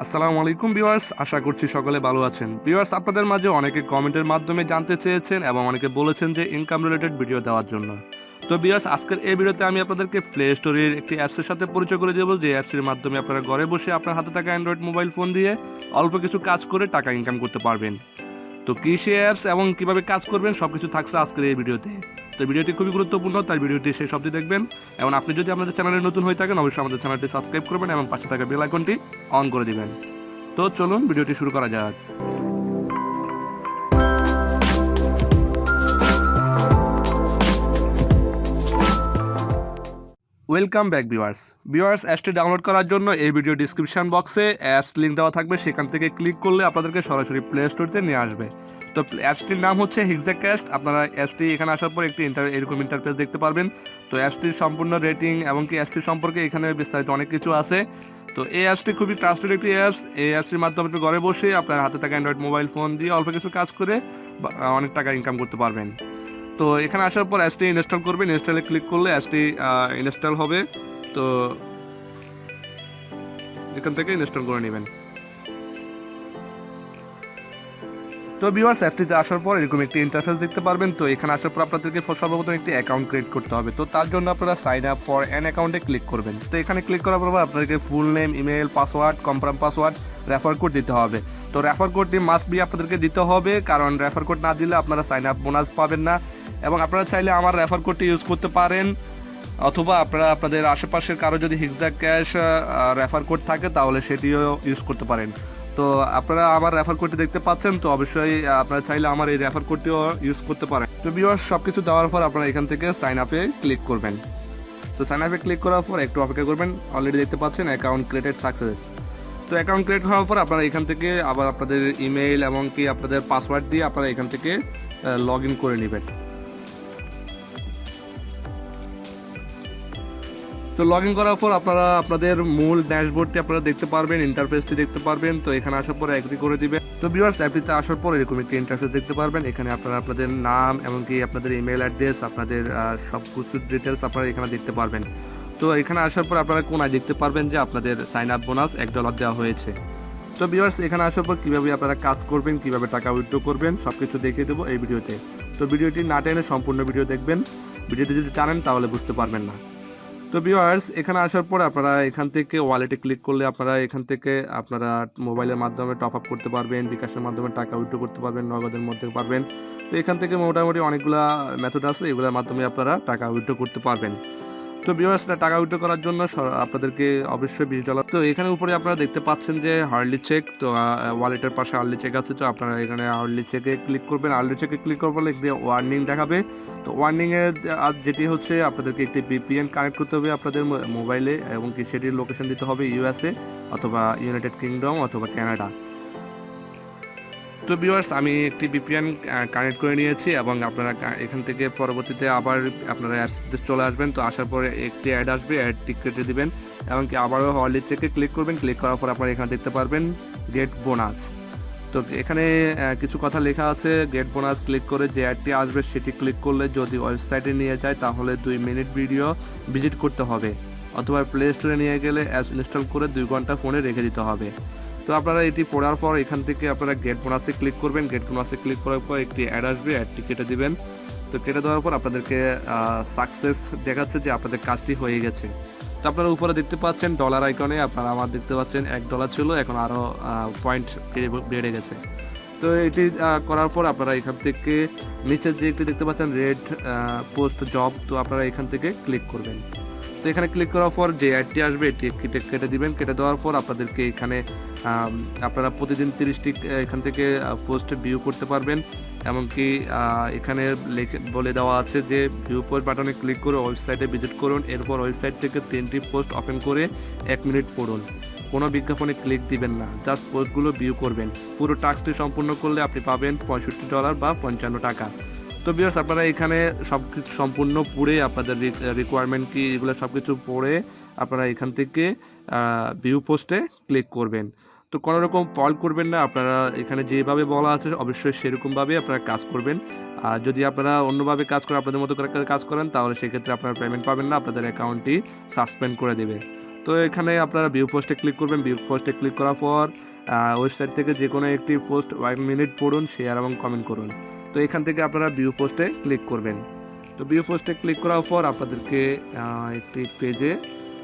আসসালামু আলাইকুম ভিউয়ার্স, আশা করছি সকলে ভালো আছেন। ভিউয়ার্স, আপনাদের মাঝে অনেকে কমেন্টের মাধ্যমে জানতে চেয়েছেন এবং অনেকে বলেছেন যে ইনকাম রিলেটেড ভিডিও দেওয়ার জন্য। তো ভিউয়ার্স, আজকের এই ভিডিওতে আমি আপনাদেরকে প্লে স্টোরের একটি অ্যাপসের সাথে পরিচয় করে দেবো, যে অ্যাপসের মাধ্যমে আপনারা ঘরে বসে আপনার হাতে থাকা অ্যান্ড্রয়েড মোবাইল ফোন দিয়ে অল্প কিছু কাজ করে টাকা ইনকাম করতে পারবেন। তো কী সে অ্যাপস এবং কীভাবে কাজ করবেন সব কিছু থাকছে আজকের এই ভিডিওতে। তো ভিডিওটি খুবই গুরুত্বপূর্ণ, তাই ভিডিওটি শেষ অবধি দেখবেন। এবং আপনি যদি আমাদের চ্যানেলে নতুন হয়ে থাকেন, অবশ্যই আমাদের চ্যানেলটি সাবস্ক্রাইব করবেন এবং পাশে থাকা বেল আইকনটি অন করে দিবেন। তো চলুন ভিডিওটি শুরু করা যাক। ওয়েলকাম ব্যাক ভিউয়ার্স, অ্যাপসটি ডাউনলোড করার জন্য এই ভিডিও ডিসক্রিপশন বক্সে অ্যাপস লিঙ্ক দেওয়া থাকবে, সেখান থেকে ক্লিক করলে আপনাদেরকে সরাসরি প্লে স্টোরতে নিয়ে আসবে। তো অ্যাপসটির নাম হচ্ছে হিক্সাক্যাস্ট। আপনারা অ্যাপসটি এখানে আসার পর একটি এরকম ইন্টারফেস দেখতে পারবেন। তো অ্যাপসটির সম্পূর্ণ রেটিং এবং কি অ্যাপসটি সম্পর্কে এখানে বিস্তারিত অনেক কিছু আছে। তো এই অ্যাপসটি খুবই ট্রাস্টেড একটি অ্যাপস। এই অ্যাপসটির মাধ্যমে আপনি ঘরে বসে আপনার হাতে থাকা অ্যান্ড্রয়েড মোবাইল ফোন দিয়ে অল্প কিছু কাজ করে অনেক টাকা ইনকাম করতে পারবেন। তো এখানে আসার পর অ্যাপসটি ইনস্টল করবেন। ইনস্টলে ক্লিক করলে অ্যাপসটি ইনস্টল হবে। তো এখান থেকে ইনস্টল করে নেবেন। তো ভিউয়ার্স, অ্যাপটিতে আসার পর এরকম একটি ইন্টারফেস দেখতে পারবেন। তো এখানে আসার পর আপনাদেরকে সর্বপ্রথম একটি অ্যাকাউন্ট ক্রিয়েট করতে হবে। তো তার জন্য আপনারা সাইন আপ ফর অ্যান অ্যাকাউন্টে ক্লিক করবেন। তো এখানে ক্লিক করার পর আপনাদেরকে full name, email, password, confirm password, refer code দিতে হবে। তো রেফার কোডটি মাস্ট বি আপনাদেরকে দিতে হবে, কারণ রেফার কোড না দিলে আপনারা সাইন আপ বোনাস পাবেন না। এবং আপনারা চাইলে আমার রেফার কোডটি ইউজ করতে পারেন, অথবা আপনারা আপনাদের আশেপাশের কারো যদি হিক্সাক্যাশ রেফার কোড থাকে তাহলে সেটিও ইউজ করতে পারেন। তো আপনারা আমার রেফার কোডটি দেখতে পাচ্ছেন, তো অবশ্যই আপনারা চাইলে আমার এই রেফার কোডটিও ইউজ করতে পারেন। তো ভিউয়ার্স, সব কিছু দেওয়ার পর আপনারা এখান থেকে সাইন আপে ক্লিক করবেন। তো সাইন আপে ক্লিক করার পর একটু অপেক্ষা করবেন। অলরেডি দেখতে পাচ্ছেন অ্যাকাউন্ট ক্রিয়েটেড সাকসেস। তো অ্যাকাউন্ট ক্রিয়েট হওয়ার পর আপনারা এখান থেকে আবার আপনাদের ইমেইল এবং কি আপনাদের পাসওয়ার্ড দিয়ে আপনারা এখান থেকে লগ ইন করে নেবেন। তো লগ ইন করার পর আপনারা আপনাদের মূল ড্যাশবোর্ডটি আপনারা দেখতে পারবেন, ইন্টারফেসটি দেখতে পারবেন। তো এখানে আসার পর এগ্রি করে দিবেন। তো ভিউয়ার্স, অ্যাপটিতে আসার পর এরকম একটি ইন্টারফেস দেখতে পারবেন। এখানে আপনারা আপনাদের নাম এমনকি আপনাদের ইমেল অ্যাড্রেস, আপনাদের সব কিছু ডিটেলস আপনারা এখানে দেখতে পারবেন। তো এখানে আসার পর আপনারা কোনায় দেখতে পারবেন যে আপনাদের সাইন আপ বোনাস $1 দেওয়া হয়েছে। তো ভিউয়ার্স, এখানে আসার পর কীভাবে আপনারা কাজ করবেন, কীভাবে টাকা উইথড্র করবেন সব কিছু দেখিয়ে দেবো এই ভিডিওতে। তো ভিডিওটি না টেনে সম্পূর্ণ ভিডিও দেখবেন। ভিডিওটি যদি টানেন তাহলে বুঝতে পারবেন না। তো ভিউয়ার্স, এখানে আসার পর আপনারা এখান থেকে ওয়ালেটে ক্লিক করলে আপনারা এখান থেকে আপনারা মোবাইলের মাধ্যমে টপ আপ করতে পারবেন, বিকাশের মাধ্যমে টাকা উইথড্র করতে পারবেন, নগদের মধ্যে পারবেন। তো এখান থেকে মোটামুটি অনেকগুলা মেথড আছে, এগুলোর মাধ্যমে আপনারা টাকা উইথড্র করতে পারবেন। তো ভিউয়ার্স, টাকা উইথড্র করার জন্য আপনাদেরকে অবশ্যই $20। তো এখানে উপরে আপনারা দেখতে পাচ্ছেন যে হার্ডলি চেক। তো ওয়ালেটের পাশে হার্ডলি চেক আছে। তো আপনারা এখানে হার্ডলি চেকে ক্লিক করবেন। হার্ডলি চেকে ক্লিক করার ফলে একটি ওয়ার্নিং দেখাবে। তো ওয়ার্নিংয়ে যেটি হচ্ছে আপনাদেরকে একটি VPN কানেক্ট করতে হবে আপনাদের মোবাইলে, এবং কি সেটির লোকেশন দিতে হবে USA অথবা ইউনাইটেড কিংডম অথবা কানাডা। তো ভিউয়ার্স, আমি একটি VPN কানেক্ট করে নিয়েছি এবং আপনারা এখান থেকে পরবর্তীতে আবার আপনারা অ্যাপসে চলে আসবেন। তো আসার পরে একটি অ্যাড আসবে, অ্যাডটি কেটে দেবেন এবং কি আবারও ওয়ালেট থেকে ক্লিক করবেন। ক্লিক করার পর আপনারা এখানে দেখতে পারবেন গেট বোনাস। তো এখানে কিছু কথা লেখা আছে। গেট বোনাস ক্লিক করে যে অ্যাডটি আসবে সেটি ক্লিক করলে যদি ওয়েবসাইটে নিয়ে যায় তাহলে 2 মিনিট ভিডিও ভিজিট করতে হবে, অথবা প্লে স্টোরে নিয়ে গেলে অ্যাপস ইনস্টল করে 2 ঘন্টা ফোনে রেখে দিতে হবে। তো আপনারা এটি পড়ার পর এখান থেকে আপনারা গেট বোনাসে ক্লিক করবেন। গেট বোনাসে ক্লিক করার পর একটি অ্যাড আসবে, অ্যাডটি কেটে দিবেন। তো কেটে দেওয়ার পর আপনাদেরকে সাকসেস দেখাচ্ছে যে আপনাদের কাজটি হয়ে গেছে। তো আপনারা উপরে দেখতে পাচ্ছেন ডলার আইকনে, আপনারা আমার দেখতে পাচ্ছেন $1 ছিল, এখন আরও পয়েন্ট বেড়ে গেছে। তো এটি করার পর আপনারা এখান থেকে নিচে যে একটি দেখতে পাচ্ছেন রেড পোস্ট জব, তো আপনারা এখান থেকে ক্লিক করবেন। তো এখানে ক্লিক করার পর যে অ্যাডটি আসবে এটি কেটে দিবেন। কেটে দেওয়ার পর আপনাদেরকে এখানে আপনারা প্রতিদিন 30টি এখান থেকে পোস্ট ভিউ করতে পারবেন। এমনকি এখানে বলে দেওয়া আছে যে ভিউ পোস্ট বাটনে ক্লিক করে ওয়েবসাইটে ভিজিট করুন। এরপর ওয়েবসাইট থেকে 3টি পোস্ট ওপেন করে 1 মিনিট পড়ুন। কোনো বিজ্ঞাপনে ক্লিক দিবেন না, জাস্ট পোস্টগুলো ভিউ করবেন। পুরো টাস্কটি সম্পূর্ণ করলে আপনি পাবেন $65 বা $55। তো ভিউয়ার্স, আপনারা এখানে সব কিছু সম্পূর্ণ পড়ে আপনাদের রিকোয়ারমেন্ট কি এগুলো সব কিছু পড়ে আপনারা এখান থেকে ভিউ পোস্টে ক্লিক করবেন। তো কোনো রকম ফল্ট করবেন না, আপনারা এখানে যেভাবে বলা আছে অবশ্যই সেরকমভাবে আপনারা কাজ করবেন। আর যদি আপনারা অন্যভাবে কাজ করেন, আপনাদের মতো করে কাজ করেন, তাহলে সেক্ষেত্রে আপনারা পেমেন্ট পাবেন না, আপনাদের অ্যাকাউন্টটি সাসপেন্ড করে দেবে। তো এখানে আপনারা ভিউ পোস্টে ক্লিক করবেন। ভিউ পোস্টে ক্লিক করার পর ওয়েবসাইট থেকে যে কোনো একটি পোস্ট 1 মিনিট পড়ুন, শেয়ার এবং কমেন্ট করুন। তো এখান থেকে আপনারা ভিউ পোস্টে ক্লিক করবেন। তো ভিউ পোস্টে ক্লিক করার পর আপনাদেরকে একটি পেজে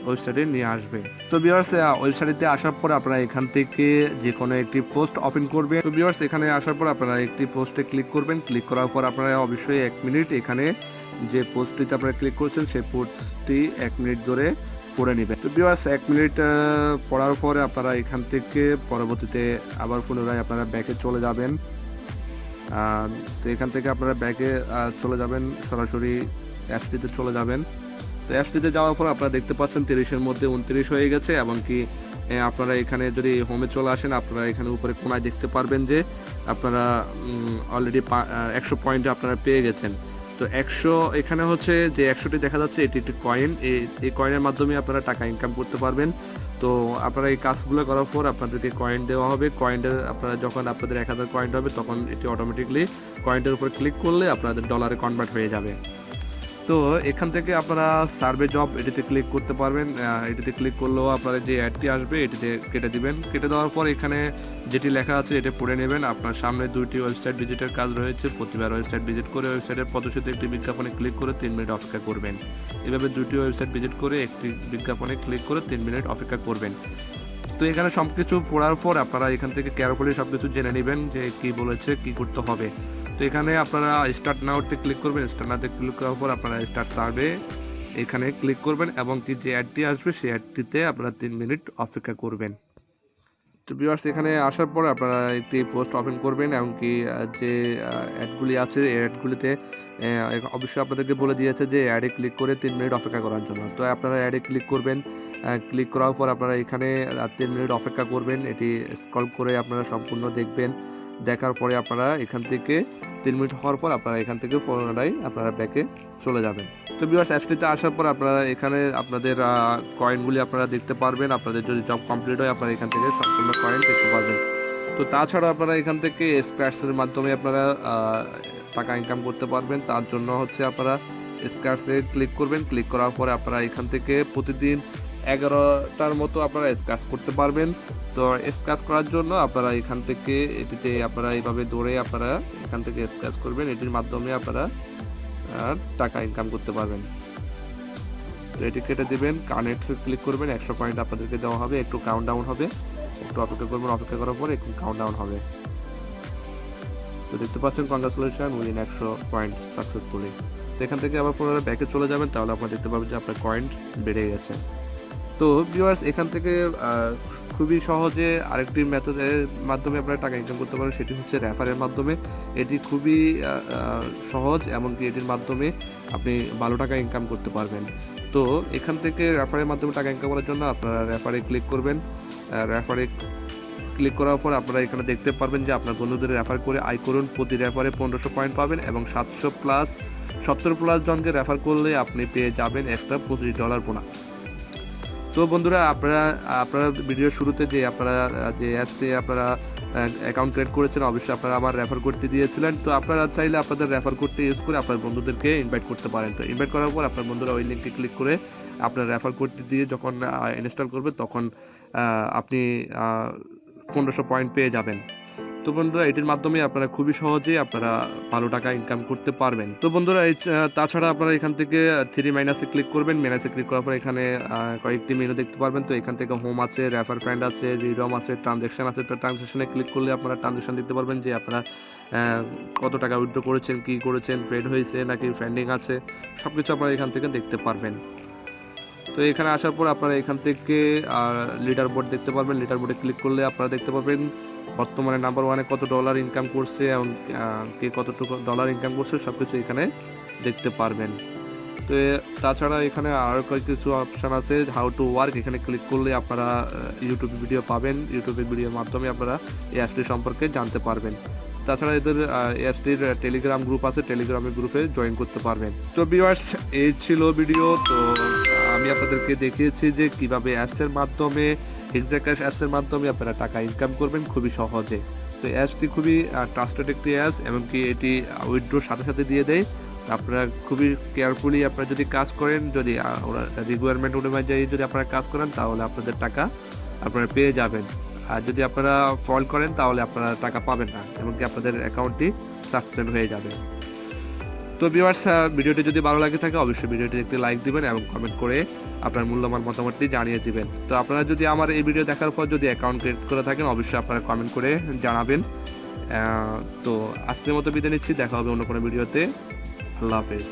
ওয়েবসাইটে নিয়ে আসবে। তো ভিউয়ার্স ওয়েবসাইটে আসার পর আপনারা এখান থেকে যে কোনো একটি পোস্ট ওপেন করবেন। তো ভিউয়ার্স এখানে আসার পর আপনারা একটি পোস্টে ক্লিক করবেন। ক্লিক করার পর আপনারা অবশ্যই 1 মিনিট এখানে যে পোস্টটিতে আপনারা ক্লিক করছেন সেই পোস্টটি 1 মিনিট ধরে পড়ে নেবেন। তো ভিউয়ার্স 1 মিনিট পড়ার পরে আপনারা এখান থেকে পরবর্তীতে আবার পুনরায় আপনারা ব্যাকে চলে যাবেন। তো এখান থেকে আপনারা ব্যাকে চলে যাবেন, সরাসরি অ্যাপসটিতে চলে যাবেন। তো অ্যাপসটিতে যাওয়ার পর আপনারা দেখতে পাচ্ছেন 30-এর মধ্যে 29 হয়ে গেছে, এবং কি আপনারা এখানে যদি হোমে চলে আসেন আপনারা এখানে উপরে কোনায় দেখতে পারবেন যে আপনারা অলরেডি 100 পয়েন্ট আপনারা পেয়ে গেছেন। তো 100 এখানে হচ্ছে যে 100টি দেখা যাচ্ছে এটি একটি কয়েন, এই কয়েনের মাধ্যমে আপনারা টাকা ইনকাম করতে পারবেন। তো আপনারা এই কাজগুলো করার পর আপনাদেরকে কয়েন দেওয়া হবে। কয়েনের আপনারা যখন আপনাদের 1000 কয়েন হবে তখন এটি অটোমেটিকলি কয়েনটার উপর ক্লিক করলে আপনাদের ডলারে কনভার্ট হয়ে যাবে। তো এখান থেকে আপনারা সার্ভে জব এটিতে ক্লিক করতে পারবেন। এটিতে ক্লিক করলেও আপনারা যে অ্যাডটি আসবে এটিতে কেটে দিবেন। কেটে দেওয়ার পর এখানে যেটি লেখা আছে এটা পড়ে নেবেন। আপনার সামনে 2টি ওয়েবসাইট ভিজিটের কাজ রয়েছে। প্রতিবার ওয়েবসাইট ভিজিট করে ওয়েবসাইটের প্রদর্শিত একটি বিজ্ঞাপনে ক্লিক করে 3 মিনিট অপেক্ষা করবেন। এভাবে 2টি ওয়েবসাইট ভিজিট করে একটি বিজ্ঞাপনে ক্লিক করে 3 মিনিট অপেক্ষা করবেন। তো এখানে সব কিছু পড়ার পর আপনারা এখান থেকে কেয়ারফুলি সব কিছু জেনে নেবেন যে কি বলেছে, কি করতে হবে। তো এখানে আপনারা স্টার্ট নাওতে ক্লিক করবেন। স্টার্ট নাওতে ক্লিক করার পর আপনারা স্টার্ট সার্ভে এখানে ক্লিক করবেন, এবং কি যে অ্যাডটি আসবে সেই অ্যাডটিতে আপনারা 3 মিনিট অপেক্ষা করবেন। তো ভিউয়ার্স এখানে আসার পর আপনারা একটি পোস্ট ওপেন করবেন, এবং কি যে অ্যাডগুলি আছে এই অ্যাডগুলিতে অবশ্যই আপনাদেরকে বলে দিয়েছে যে অ্যাডে ক্লিক করে 3 মিনিট অপেক্ষা করার জন্য। তো আপনারা অ্যাডে ক্লিক করবেন। ক্লিক করার পর আপনারা এখানে 3 মিনিট অপেক্ষা করবেন। এটি স্ক্রল করে আপনারা সম্পূর্ণ দেখবেন। দেখার পরে আপনারা এখান থেকে 3 মিনিট হওয়ার পর আপনারা এখান থেকে পুনরায় আপনারা ব্যাকে চলে যাবেন। তো ভিউয়ার্স অ্যাপসটিতে আসার পর আপনারা এখানে আপনাদের কয়েনগুলি আপনারা দেখতে পারবেন। আপনাদের যদি জব কমপ্লিট হয় আপনারা এখান থেকে সম্পূর্ণ কয়েন দেখতে পারবেন। তো তাছাড়া আপনারা এখান থেকে স্ক্র্যাচের মাধ্যমে আপনারা টাকা ইনকাম করতে পারবেন। তার জন্য হচ্ছে আপনারা স্ক্র্যাচে ক্লিক করবেন। ক্লিক করার পরে আপনারা এখান থেকে প্রতিদিন 11টার মতো আপনারা স্ক্র্যাচ করতে পারবেন। তো স্ক্র্যাচ করার জন্য আপনারা এখান থেকে এটিতে আপনারা এইভাবে দৌড়ে আপনারা এখান থেকে স্ক্র্যাচ করবেন। এটির মাধ্যমে আপনারা টাকা ইনকাম করতে পারবেন। তো এটি কেটে দেবেন, কানেক্ট ক্লিক করবেন। 100 পয়েন্ট আপনাদেরকে দেওয়া হবে। একটু কাউন্টডাউন হবে, একটু অপেক্ষা করবেন। অপেক্ষা করার পরে একটু কাউন্টডাউন হবে। তো দেখতে পাচ্ছেন কংগ্রাচুলেশন উইন 100 পয়েন্ট সাকসেসফুলি। তো এখান থেকে আবার পুনরায় ব্যাকে চলে যাবেন, তাহলে আপনারা দেখতে পাবেন যে আপনার কয়েন বেড়ে গেছে। তো ভিউয়ার্স এখান থেকে খুবই সহজে আরেকটি মেথডের মাধ্যমে আপনারা টাকা ইনকাম করতে পারেন, সেটি হচ্ছে রেফারের মাধ্যমে। এটি খুবই সহজ, এমনকি এটির মাধ্যমে আপনি ভালো টাকা ইনকাম করতে পারবেন। তো এখান থেকে রেফারের মাধ্যমে টাকা ইনকাম করার জন্য আপনারা রেফারে ক্লিক করবেন। রেফারে ক্লিক করার পর আপনারা এখানে দেখতে পারবেন যে আপনার বন্ধুদের রেফার করে আয় করুন। প্রতি রেফারে 1500 পয়েন্ট পাবেন, এবং 70+ জনকে রেফার করলে আপনি পেয়ে যাবেন এক্সট্রা $25 বোনাস। তো বন্ধুরা আপনারা ভিডিওর শুরুতে যে আপনারা যে অ্যাপসে আপনারা অ্যাকাউন্ট ক্রিয়েট করেছেন অবশ্যই আপনারা আমার রেফার কোডটি দিয়েছিলেন। তো আপনারা চাইলে আপনাদের রেফার কোডটি ইউজ করে আপনার বন্ধুদেরকে ইনভাইট করতে পারেন। তো ইনভাইট করার পর আপনার বন্ধুরা ওই লিঙ্কে ক্লিক করে আপনার রেফার কোডটি দিয়ে যখন ইনস্টল করবে তখন আপনি 1500 পয়েন্ট পেয়ে যাবেন। তো বন্ধুরা এটির মাধ্যমে আপনারা খুবই সহজেই আপনারা ভালো টাকা ইনকাম করতে পারবেন। তো বন্ধুরা তাছাড়া আপনারা এখান থেকে 3 মাইনাসে ক্লিক করবেন। মাইনাসে ক্লিক করার পর এখানে কয়েকটি মেনু দেখতে পারবেন। তো এখান থেকে হোম আছে, রেফার ফ্রেন্ড আছে, রিডম আছে, ট্রানজ্যাকশন আছে। তো ট্রানজ্যাকশনে ক্লিক করলে আপনারা ট্রানজ্যাকশন দেখতে পারবেন যে আপনারা কত টাকা উইথড্র করেছেন, কি করেছেন, ট্রেড হয়েছে নাকি ফ্রেন্ডিং আছে, সব কিছু আপনারা এখান থেকে দেখতে পারবেন। তো এখানে আসার পর আপনারা এখান থেকে লিডার বোর্ড দেখতে পারবেন। লিডার বোর্ডে ক্লিক করলে আপনারা দেখতে পাবেন বর্তমানে নাম্বার 1-এ কত ডলার ইনকাম করছে এবং কে কতটুকু ডলার ইনকাম করছে সব কিছু এখানে দেখতে পারবেন। তো তাছাড়া এখানে আরও কিছু অপশান আছে, হাউ টু ওয়ার্ক। এখানে ক্লিক করলে আপনারা ইউটিউবে ভিডিও পাবেন। ইউটিউবের ভিডিওর মাধ্যমে আপনারা এই অ্যাপটি সম্পর্কে জানতে পারবেন। তাছাড়া এদের অ্যাপসটির টেলিগ্রাম গ্রুপ আছে, টেলিগ্রামের গ্রুপে জয়েন করতে পারবেন। তো ভিউয়ার্স এই ছিল ভিডিও। তো আমি আপনাদেরকে দেখিয়েছি যে কীভাবে অ্যাপসের মাধ্যমে এক্সাক্যাশ অ্যাপসের মাধ্যমে আপনারা টাকা ইনকাম করবেন খুবই সহজে। তো অ্যাপসটি খুবই ট্রাস্টেড একটি অ্যাপস, এমনকি এটি উইথড্রোর সাথে সাথে দিয়ে দেয়। আপনারা খুবই কেয়ারফুলি আপনারা যদি কাজ করেন, যদি ওরা রিকোয়ারমেন্ট অনুযায়ী যদি আপনারা কাজ করেন, তাহলে আপনাদের টাকা আপনারা পেয়ে যাবেন। আর যদি আপনারা ফল্ট করেন তাহলে আপনারা টাকা পাবেন না, এমনকি আপনাদের অ্যাকাউন্টটি সাসপেন্ড হয়ে যাবে। তো ভিউয়ার্স, ভিডিওটি যদি ভালো লাগে থাকে অবশ্যই ভিডিওটি একটি লাইক দিবেন এবং কমেন্ট করে আপনার মূল্যবান মতামতটি জানিয়ে দিবেন। তো আপনারা যদি আমার এই ভিডিও দেখার পর যদি অ্যাকাউন্ট ক্রিয়েট করে থাকেন অবশ্যই আপনারা কমেন্ট করে জানাবেন। তো আজকের মতো বিদায় নিচ্ছি, দেখা হবে অন্য কোনো ভিডিওতে। আল্লাহ হাফেজ।